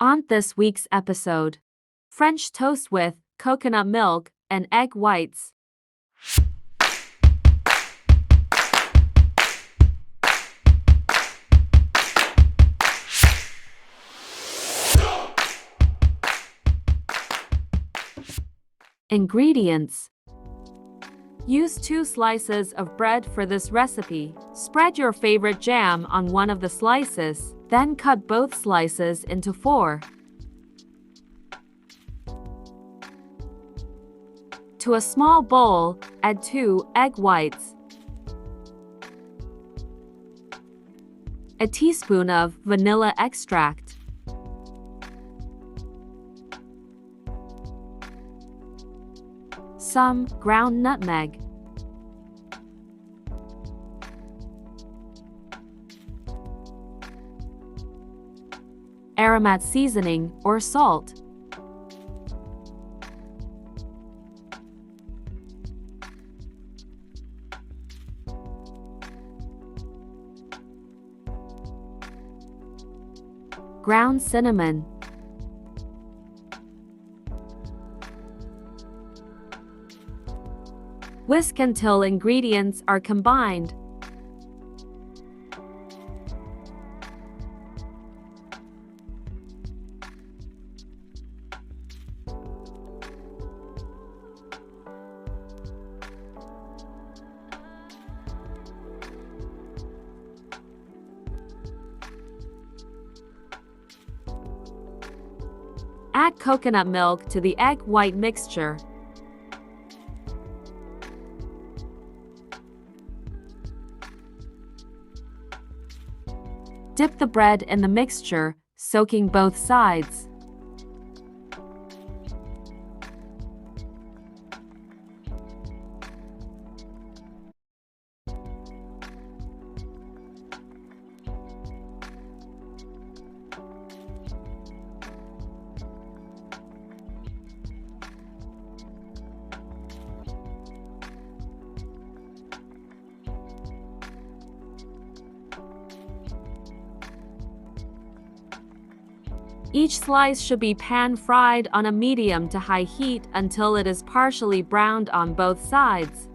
On this week's episode, French toast with coconut milk and egg whites. Ingredients. Use 2 slices of bread for this recipe. Spread your favorite jam on one of the slices, then cut both slices into 4. To a small bowl, add 2 egg whites, a teaspoon of vanilla extract, some ground nutmeg, aromat seasoning or salt, ground cinnamon, whisk until ingredients are combined. Add coconut milk to the egg white mixture. Dip the bread in the mixture, soaking both sides. Each slice should be pan-fried on a medium to high heat until it is partially browned on both sides.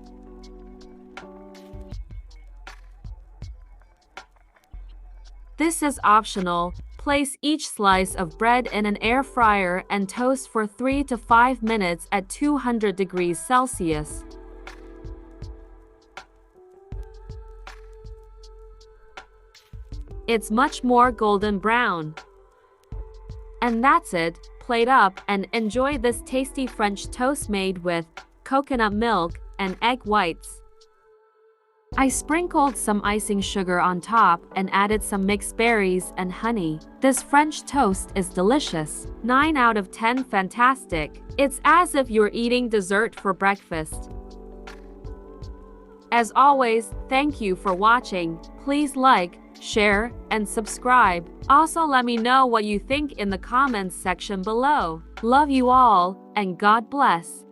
This is optional. Place each slice of bread in an air fryer and toast for 3 to 5 minutes at 200 degrees Celsius. It's much more golden brown. And that's it. Plate up and enjoy this tasty French toast made with coconut milk and egg whites. I sprinkled some icing sugar on top and added some mixed berries and honey. This French toast is delicious. 9 out of 10 fantastic. It's as if you're eating dessert for breakfast. As always, thank you for watching. Please like, share, and subscribe. Also, let me know what you think in the comments section below. Love you all, and God bless.